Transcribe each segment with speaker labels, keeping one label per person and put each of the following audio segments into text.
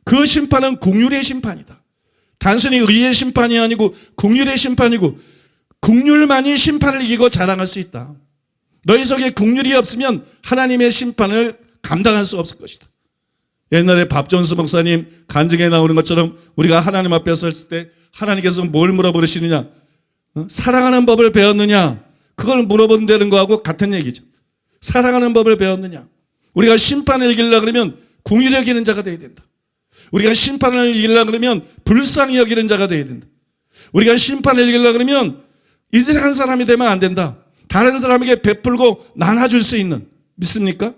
Speaker 1: 그 심판은 긍휼의 심판이다. 단순히 의의 심판이 아니고 긍휼의 심판이고, 긍휼만이 심판을 이기고 자랑할 수 있다. 너희 속에 긍휼이 없으면 하나님의 심판을 감당할 수 없을 것이다. 옛날에 밥존스 목사님 간증에 나오는 것처럼 우리가 하나님 앞에 섰을 때 하나님께서 뭘 물어보시느냐, 사랑하는 법을 배웠느냐, 그걸 물어본다는 거하고 같은 얘기죠. 사랑하는 법을 배웠느냐. 우리가 심판을 이기려고 그러면 긍휼히 여기는 자가 되어야 된다. 우리가 심판을 이기려고 그러면 불쌍히 여기는 자가 되어야 된다. 우리가 심판을 이기려고 그러면 이색한 사람이 되면 안 된다. 다른 사람에게 베풀고 나눠줄 수 있는, 믿습니까?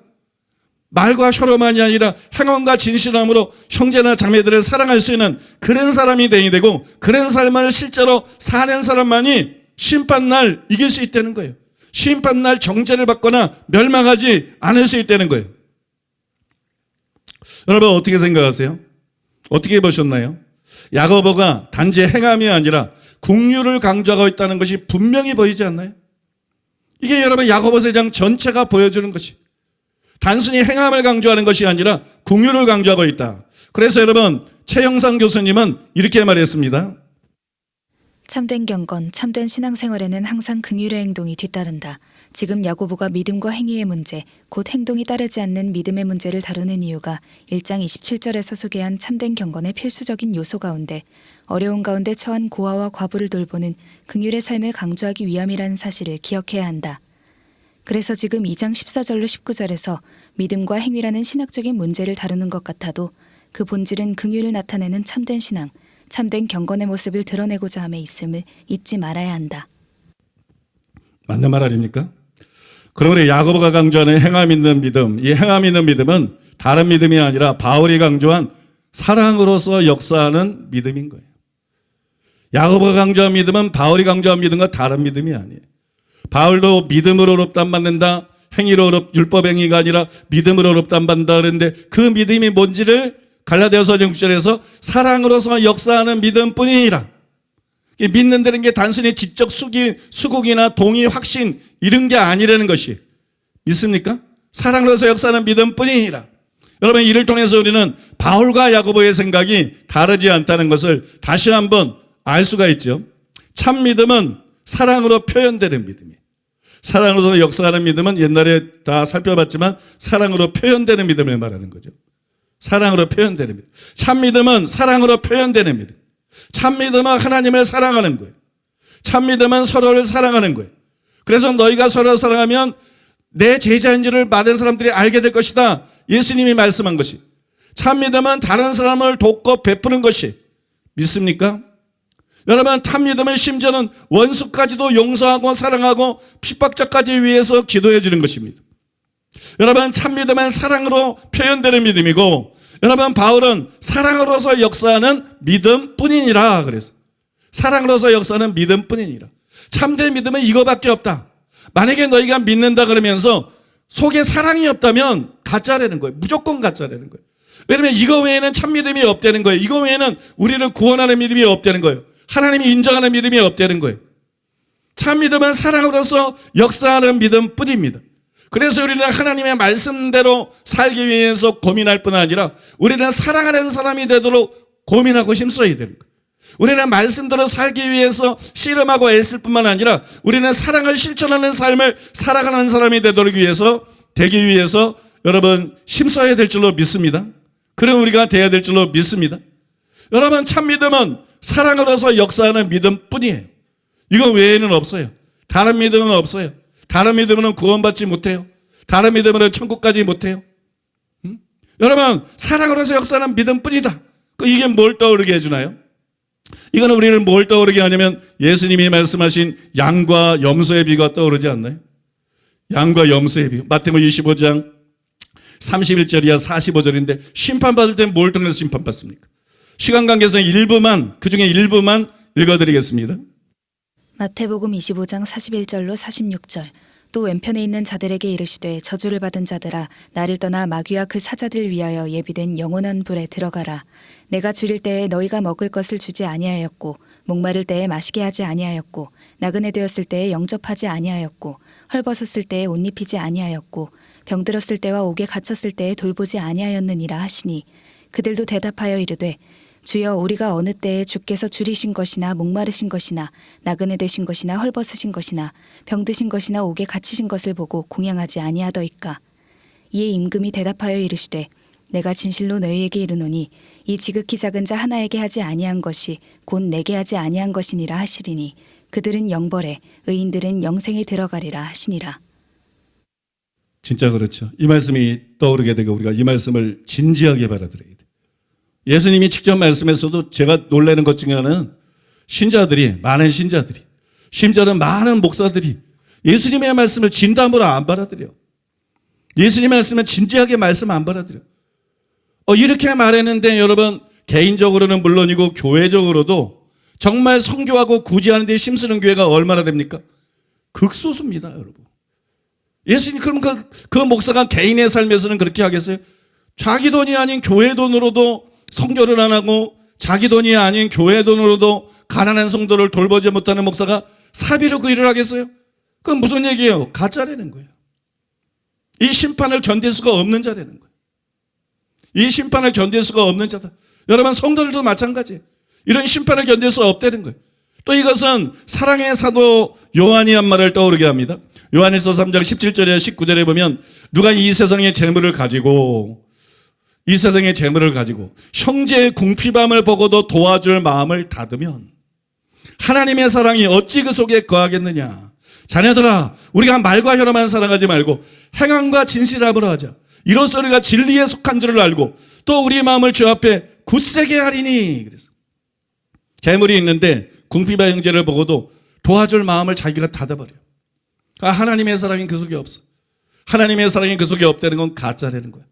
Speaker 1: 말과 혀로만이 아니라 행함과 진실함으로 형제나 자매들을 사랑할 수 있는 그런 사람이 되어야 되고, 그런 삶을 실제로 사는 사람만이 심판날 이길 수 있다는 거예요. 심판날 정죄를 받거나 멸망하지 않을 수 있다는 거예요. 여러분 어떻게 생각하세요? 어떻게 보셨나요? 야고보가 단지 행함이 아니라 긍휼을 강조하고 있다는 것이 분명히 보이지 않나요? 이게 여러분 야고보서 장 전체가 보여주는 것이, 단순히 행함을 강조하는 것이 아니라 긍휼을 강조하고 있다. 그래서 여러분 최영상 교수님은 이렇게 말했습니다.
Speaker 2: 참된 경건, 참된 신앙생활에는 항상 긍휼의 행동이 뒤따른다. 지금 야고보가 믿음과 행위의 문제, 곧 행동이 따르지 않는 믿음의 문제를 다루는 이유가 1장 27절에서 소개한 참된 경건의 필수적인 요소 가운데 어려운 가운데 처한 고아와 과부를 돌보는 긍휼의 삶을 강조하기 위함이라는 사실을 기억해야 한다. 그래서 지금 2장 14절로 19절에서 믿음과 행위라는 신학적인 문제를 다루는 것 같아도 그 본질은 긍휼을 나타내는 참된 신앙, 참된 경건의 모습을 드러내고자 함에 있음을 잊지 말아야 한다.
Speaker 1: 맞는 말 아닙니까? 그러므로 야고보가 강조하는 행함 있는 믿음, 이 행함 있는 믿음은 다른 믿음이 아니라 바울이 강조한 사랑으로서 역사하는 믿음인 거예요. 야고보가 강조한 믿음은 바울이 강조한 믿음과 다른 믿음이 아니에요. 바울도 믿음으로 의롭다함 받는다, 행위로 율법 행위가 아니라 믿음으로 의롭다함 받는다 그랬는데, 그 믿음이 뭔지를 갈라디아서 6절에서 사랑으로서 역사하는 믿음뿐이니라. 믿는다는 게 단순히 지적 수국이나 동의, 확신 이런 게 아니라는 것이, 믿습니까? 사랑으로서 역사하는 믿음뿐이니라. 여러분 이를 통해서 우리는 바울과 야고보의 생각이 다르지 않다는 것을 다시 한번 알 수가 있죠. 참 믿음은 사랑으로 표현되는 믿음이에요. 사랑으로서 역사하는 믿음은 옛날에 다 살펴봤지만 사랑으로 표현되는 믿음을 말하는 거죠. 사랑으로 표현되는 믿음. 참 믿음은 사랑으로 표현되는 믿음. 참 믿음은 하나님을 사랑하는 거예요. 참 믿음은 서로를 사랑하는 거예요. 그래서 너희가 서로를 사랑하면 내 제자인 줄을 많은 사람들이 알게 될 것이다. 예수님이 말씀한 것이. 참 믿음은 다른 사람을 돕고 베푸는 것이. 믿습니까? 여러분 참 믿음은 심지어는 원수까지도 용서하고 사랑하고 핍박자까지 위해서 기도해 주는 것입니다. 여러분 참 믿음은 사랑으로 표현되는 믿음이고, 여러분 바울은 사랑으로서 역사하는 믿음뿐이니라 그래서 사랑으로서 역사하는 믿음뿐이니라. 참된 믿음은 이거밖에 없다. 만약에 너희가 믿는다 그러면서 속에 사랑이 없다면 가짜라는 거예요. 무조건 가짜라는 거예요. 왜냐하면 이거 외에는 참 믿음이 없다는 거예요. 이거 외에는 우리를 구원하는 믿음이 없다는 거예요. 하나님이 인정하는 믿음이 없다는 거예요. 참 믿음은 사랑으로서 역사하는 믿음뿐입니다. 그래서 우리는 하나님의 말씀대로 살기 위해서 고민할 뿐 아니라 우리는 사랑하는 사람이 되도록 고민하고 힘써야 되는 거예요. 우리는 말씀대로 살기 위해서 씨름하고 애쓸 뿐만 아니라 우리는 사랑을 실천하는 삶을 살아가는 사람이 되도록 되기 위해서 여러분 힘써야 될 줄로 믿습니다. 그런 우리가 돼야 될 줄로 믿습니다. 여러분 참 믿음은 사랑으로서 역사하는 믿음뿐이에요. 이거 외에는 없어요. 다른 믿음은 없어요. 다른 믿음으로는 구원받지 못해요. 다른 믿음으로는 천국까지 못해요. 여러분 사랑으로서 역사하는 믿음뿐이다. 이게 뭘 떠오르게 해주나요? 이거는 우리를 뭘 떠오르게 하냐면 예수님이 말씀하신 양과 염소의 비유가 떠오르지 않나요? 양과 염소의 비유. 마태복음 25장 31절이야 45절인데 심판받을 때 뭘 통해서 심판받습니까? 시간 관계상 그중에 일부만 읽어드리겠습니다.
Speaker 2: 마태복음 25장 41절로 46절. 또 왼편에 있는 자들에게 이르시되 저주를 받은 자들아 나를 떠나 마귀와 그 사자들 위하여 예비된 영원한 불에 들어가라. 내가 줄일 때에 너희가 먹을 것을 주지 아니하였고 목마를 때에 마시게 하지 아니하였고 나그네 되었을 때에 영접하지 아니하였고 헐벗었을 때에 옷 입히지 아니하였고 병들었을 때와 옥에 갇혔을 때에 돌보지 아니하였느니라 하시니 그들도 대답하여 이르되 주여 우리가 어느 때에 주께서 줄이신 것이나 목마르신 것이나 나그네 되신 것이나 헐벗으신 것이나 병드신 것이나 옥에 갇히신 것을 보고 공양하지 아니하더이까. 이에 임금이 대답하여 이르시되 내가 진실로 너희에게 이르노니 이 지극히 작은 자 하나에게 하지 아니한 것이 곧 내게 하지 아니한 것이니라 하시리니 그들은 영벌에 의인들은 영생에 들어가리라 하시니라.
Speaker 1: 진짜 그렇죠. 이 말씀이 떠오르게 되고 우리가 이 말씀을 진지하게 받아들여야 돼요. 예수님이 직접 말씀에서도 제가 놀라는 것 중에 하나는 많은 신자들이, 심지어는 많은 목사들이 예수님의 말씀을 진담으로 안 받아들여. 예수님의 말씀은 진지하게 말씀 안 받아들여. 이렇게 말했는데 여러분, 개인적으로는 물론이고 교회적으로도 정말 선교하고 구제하는 데 힘쓰는 교회가 얼마나 됩니까? 극소수입니다, 여러분. 예수님, 그럼 그 목사가 개인의 삶에서는 그렇게 하겠어요? 자기 돈이 아닌 교회 돈으로도 선교를 안 하고 자기 돈이 아닌 교회 돈으로도 가난한 성도를 돌보지 못하는 목사가 사비로 그 일을 하겠어요? 그건 무슨 얘기예요? 가짜라는 거예요. 이 심판을 견딜 수가 없는 자라는 거예요. 이 심판을 견딜 수가 없는 자다. 여러분, 성도들도 마찬가지예요. 이런 심판을 견딜 수 없다는 거예요. 또 이것은 사랑의 사도 요한이 한 말을 떠오르게 합니다. 요한일서 3장 17절에 19절에 보면 누가 이 세상의 재물을 가지고 형제의 궁핍함을 보고도 도와줄 마음을 닫으면 하나님의 사랑이 어찌 그 속에 거하겠느냐. 자녀들아, 우리가 말과 혀로만 사랑하지 말고 행함과 진실함으로 하자. 이로써 우리가 진리에 속한 줄을 알고 또 우리 마음을 주 앞에 굳세게 하리니. 그래서 재물이 있는데 궁핍한 형제를 보고도 도와줄 마음을 자기가 닫아버려요. 하나님의 사랑이 그 속에 없어. 하나님의 사랑이 그 속에 없다는 건 가짜라는 거야.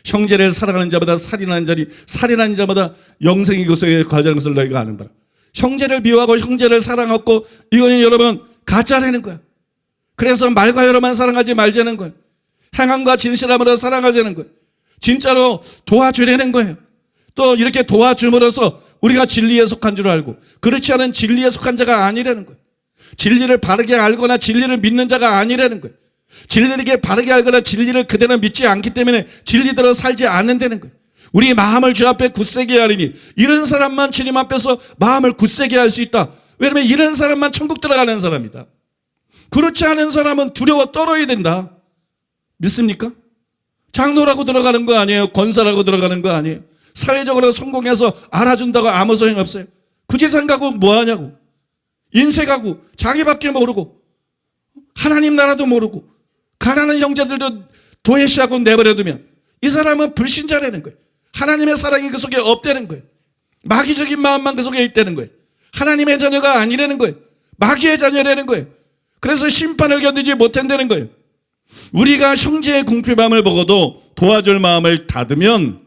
Speaker 1: 형제를 사랑하는 자마다 살인하는 자마다 영생이 그 속에 거하는 것을 너희가 아는 바라. 형제를 미워하고 형제를 사랑하고 이거는 여러분 가짜라는 거야. 그래서 말과 혀로만 사랑하지 말자는 거야. 행함과 진실함으로 사랑하자는 거예요. 진짜로 도와주려는 거예요. 또 이렇게 도와줌으로써 우리가 진리에 속한 줄 알고 그렇지 않은 진리에 속한 자가 아니라는 거예요. 진리를 바르게 알거나 진리를 믿는 자가 아니라는 거예요. 진리를 바르게 알거나 진리를 그대로 믿지 않기 때문에 진리대로 살지 않는다는 거예요. 우리 마음을 주 앞에 굳세게 하리니 이런 사람만 주님 앞에서 마음을 굳세게 할 수 있다. 왜냐하면 이런 사람만 천국 들어가는 사람이다. 그렇지 않은 사람은 두려워 떨어야 된다. 믿습니까? 장로라고 들어가는 거 아니에요. 권사라고 들어가는 거 아니에요. 사회적으로 성공해서 알아준다고 아무 소용 없어요. 구제산 가고 뭐하냐고. 인쇄가고 자기밖에 모르고 하나님 나라도 모르고 가난한 형제들도 도외시하고 내버려두면 이 사람은 불신자라는 거예요. 하나님의 사랑이 그 속에 없다는 거예요. 마귀적인 마음만 그 속에 있다는 거예요. 하나님의 자녀가 아니라는 거예요. 마귀의 자녀라는 거예요. 그래서 심판을 견디지 못한다는 거예요. 우리가 형제의 궁핍함을 보고도 도와줄 마음을 닫으면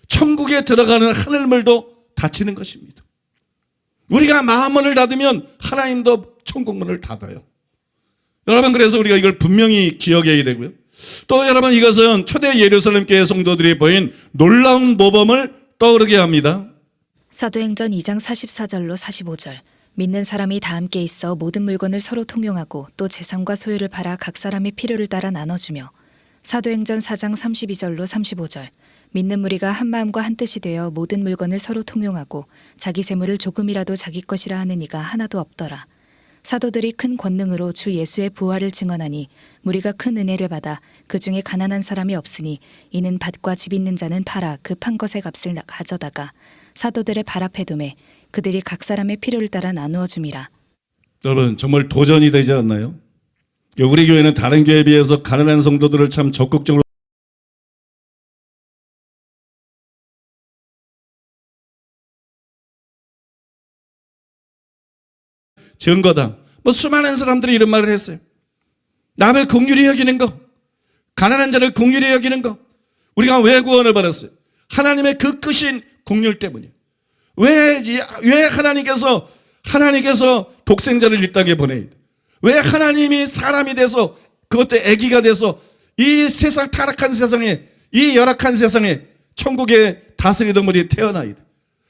Speaker 1: 천국에 들어가는 하늘문도 닫히는 것입니다. 우리가 마음문을 닫으면 하나님도 천국문을 닫아요. 여러분, 그래서 우리가 이걸 분명히 기억해야 되고요. 또 여러분, 이것은 초대 예루살렘 교회 성도들이 보인 놀라운 모범을 떠오르게 합니다.
Speaker 2: 사도행전 2장 44절로 45절. 믿는 사람이 다 함께 있어 모든 물건을 서로 통용하고 또 재산과 소유를 팔아 각 사람의 필요를 따라 나눠주며. 사도행전 4장 32절로 35절. 믿는 무리가 한 마음과 한 뜻이 되어 모든 물건을 서로 통용하고 자기 재물을 조금이라도 자기 것이라 하는 이가 하나도 없더라. 사도들이 큰 권능으로 주 예수의 부활을 증언하니 무리가 큰 은혜를 받아 그 중에 가난한 사람이 없으니 이는 밭과 집 있는 자는 팔아 그 판 것의 값을 가져다가 사도들의 발 앞에 두매 그들이 각 사람의 필요를 따라 나누어 줌이라.
Speaker 1: 여러분, 정말 도전이 되지 않나요? 우리 교회는 다른 교회에 비해서 가난한 성도들을 참 적극적으로 증거다. 수많은 사람들이 이런 말을 했어요. 남을 긍휼히 여기는 거, 가난한 자를 긍휼히 여기는 거. 우리가 왜 구원을 받았어요? 하나님의 그 크신 긍휼 때문이에요. 왜 하나님께서 독생자를 이 땅에 보내야 돼? 왜 하나님이 사람이 돼서 그것도 아기가 돼서 이 세상 타락한 세상에, 이 열악한 세상에 천국에 다스리던 분이 태어나야 돼?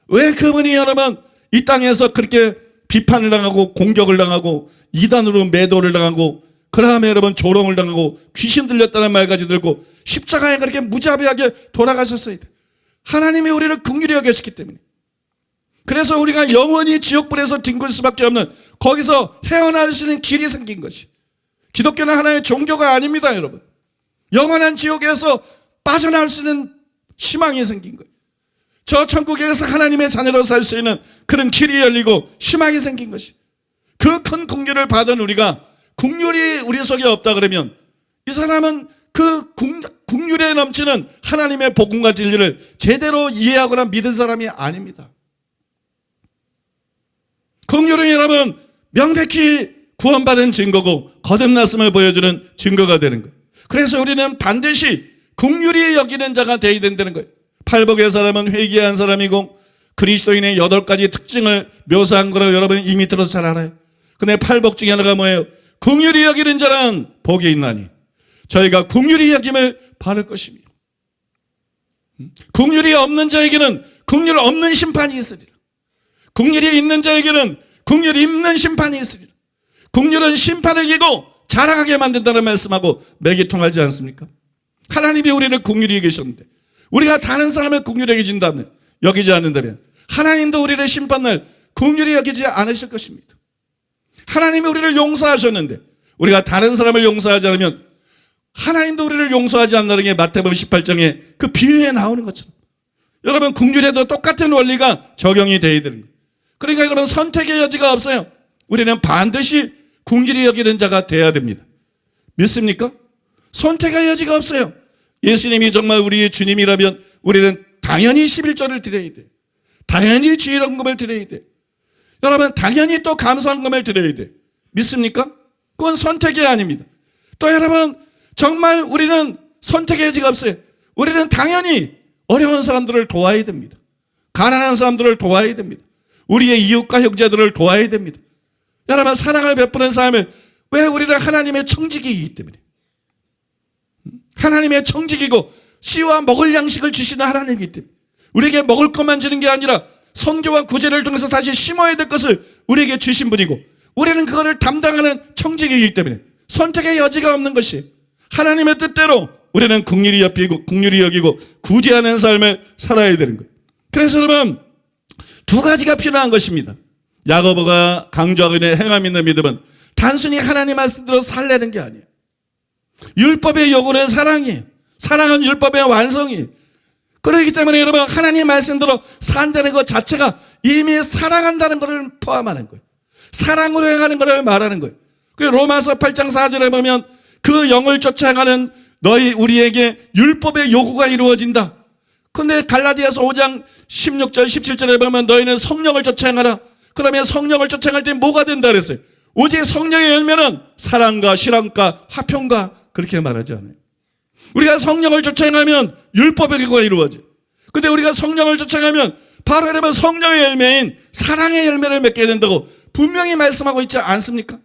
Speaker 1: 왜 그분이 여러분 이 땅에서 그렇게 비판을 당하고 공격을 당하고 이단으로 매도를 당하고 그다음에 여러분 조롱을 당하고 귀신 들렸다는 말까지 들고 십자가에 그렇게 무자비하게 돌아가셨어야 돼. 하나님이 우리를 긍휼히 여기셨기 때문에. 그래서 우리가 영원히 지옥불에서 뒹굴 수밖에 없는, 거기서 헤어날 수 있는 길이 생긴 것이. 기독교는 하나의 종교가 아닙니다, 여러분. 영원한 지옥에서 빠져나올 수 있는 희망이 생긴 거예요. 저 천국에서 하나님의 자녀로 살 수 있는 그런 길이 열리고 희망이 생긴 것이. 그 큰 긍휼을 받은 우리가 긍휼이 우리 속에 없다 그러면 이 사람은 그 긍휼에 넘치는 하나님의 복음과 진리를 제대로 이해하거나 믿은 사람이 아닙니다. 긍휼은 여러분 명백히 구원받은 증거고 거듭났음을 보여주는 증거가 되는 거예요. 그래서 우리는 반드시 긍휼히 여기는 자가 되어야 된다는 거예요. 팔복의 사람은 회개한 사람이고, 그리스도인의 8가지 특징을 묘사한 거라고 여러분 이미 들어서 잘 알아요. 근데 팔복 중에 하나가 뭐예요? 긍휼히 여기는 자는 복이 있나니 저희가 긍휼히 여김을 받을 것입니다. 긍휼이 없는 자에게는 긍휼 없는 심판이 있으리라. 긍휼이 있는 자에게는 긍휼이 있는 심판이 있으리라. 긍휼은 심판을 이기고 자랑하게 만든다는 말씀하고 맥이 통하지 않습니까? 하나님이 우리를 긍휼히 여기셨는데 우리가 다른 사람을 긍휼히 여기진다면, 여기지 않는다면 하나님도 우리를 심판날 긍휼히 여기지 않으실 것입니다. 하나님이 우리를 용서하셨는데 우리가 다른 사람을 용서하지 않으면 하나님도 우리를 용서하지 않는다는 게 마태복음 18장에 그 비유에 나오는 것처럼 여러분 긍휼에도 똑같은 원리가 적용이 되어야 되는 거예요. 그러니까 여러분 선택의 여지가 없어요. 우리는 반드시 긍휼히 여기는 자가 돼야 됩니다. 믿습니까? 선택의 여지가 없어요. 예수님이 정말 우리의 주님이라면 우리는 당연히 11조를 드려야 돼요. 당연히 주일헌금을 드려야 돼요. 여러분 당연히 또 감사헌금을 드려야 돼요. 믿습니까? 그건 선택이 아닙니다. 또 여러분 정말 우리는 선택의 여지가 없어요. 우리는 당연히 어려운 사람들을 도와야 됩니다. 가난한 사람들을 도와야 됩니다. 우리의 이웃과 형제들을 도와야 됩니다. 여러분 사랑을 베푸는 삶을, 왜? 우리는 하나님의 청지기이기 때문에. 하나님의 청지기고 씨와 먹을 양식을 주시는 하나님이기 때문에 우리에게 먹을 것만 주는 게 아니라 선교와 구제를 통해서 다시 심어야 될 것을 우리에게 주신 분이고, 우리는 그거를 담당하는 청지기이기 때문에 선택의 여지가 없는 것이, 하나님의 뜻대로 우리는 긍휼히 여기고 구제하는 삶을 살아야 되는 거예요. 그래서 여러분 2가지가 필요한 것입니다. 야고보가 강조하고 있는 행함 있는 믿음은 단순히 하나님 말씀대로 살려는 게 아니에요. 율법의 요구는 사랑이에요. 사랑은 율법의 완성이에요. 그렇기 때문에 여러분 하나님 말씀대로 산다는 것 자체가 이미 사랑한다는 것을 포함하는 거예요. 사랑으로 행하는 것을 말하는 거예요. 그 로마서 8장 4절에 보면 그 영을 쫓아 행하는 우리에게 율법의 요구가 이루어진다. 근데 갈라디아서 5장 16절 17절에 보면 너희는 성령을 쫓아 행하라. 그러면 성령을 쫓아 행할 때 뭐가 된다 그랬어요? 오직 성령의 열매는 사랑과 실함과 화평과, 그렇게 말하지 않아요. 우리가 성령을 쫓아 행하면 율법의 요구가 이루어져요. 근데 우리가 성령을 쫓아 행하면 바로 여러분 성령의 열매인 사랑의 열매를 맺게 된다고 분명히 말씀하고 있지 않습니까?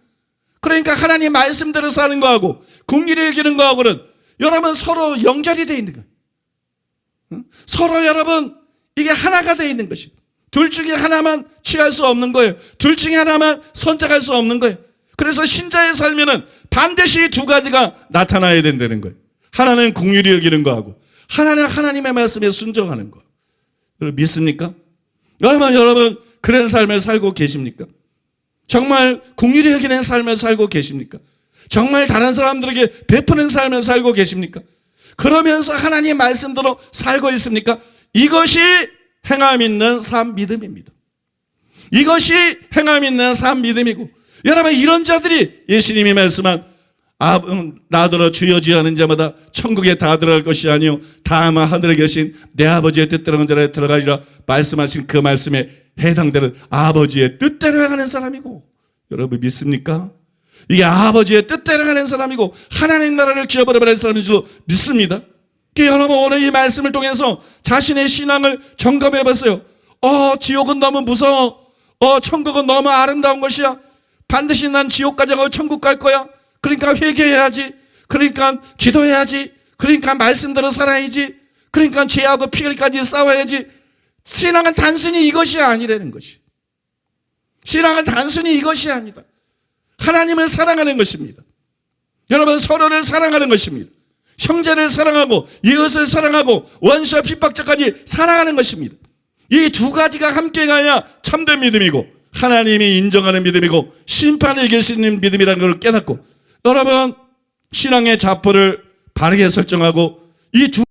Speaker 1: 그러니까 하나님 말씀대로 사는 거하고 긍휼히 여기는 거하고는 여러분 서로 연결이 되어 있는 거예요. 서로 여러분 이게 하나가 되어 있는 것이에요. 둘 중에 하나만 취할 수 없는 거예요. 둘 중에 하나만 선택할 수 없는 거예요. 그래서 신자의 삶에는 반드시 2가지가 나타나야 된다는 거예요. 하나는 긍휼히 여기는 거하고 하나는 하나님의 말씀에 순종하는 거. 여러분 믿습니까? 여러분 그런 삶을 살고 계십니까? 정말 긍휼히 여기는 삶을 살고 계십니까? 정말 다른 사람들에게 베푸는 삶을 살고 계십니까? 그러면서 하나님 말씀대로 살고 있습니까? 이것이 행함 있는 삶 믿음입니다. 이것이 행함 있는 삶 믿음이고, 여러분 이런 자들이 예수님이 말씀한 나더러 주여 주여 하는 자마다 천국에 다 들어갈 것이 아니요 다만 하늘에 계신 내 아버지의 뜻대로 하는 자에 들어가리라 말씀하신 그 말씀에 해당되는 아버지의 뜻대로 행하는 사람이고, 여러분 믿습니까? 이게 아버지의 뜻대로 행하는 사람이고 하나님 나라를 기업으로 사람인 줄 믿습니다. 여러분 오늘 이 말씀을 통해서 자신의 신앙을 점검해 봤어요. 지옥은 너무 무서워. 천국은 너무 아름다운 것이야. 반드시 난 지옥까지 가고 천국 갈 거야. 그러니까 회개해야지. 그러니까 기도해야지. 그러니까 말씀대로 살아야지. 그러니까 죄하고 피해까지 싸워야지. 신앙은 단순히 이것이 아니라는 것이. 신앙은 단순히 이것이 아니다. 하나님을 사랑하는 것입니다. 여러분 서로를 사랑하는 것입니다. 형제를 사랑하고 이웃을 사랑하고 원수와 핍박자까지 사랑하는 것입니다. 이 두 가지가 함께 가야 참된 믿음이고 하나님이 인정하는 믿음이고 심판을 이길 수 있는 믿음이라는 걸 깨닫고, 여러분 신앙의 자포를 바르게 설정하고 이 두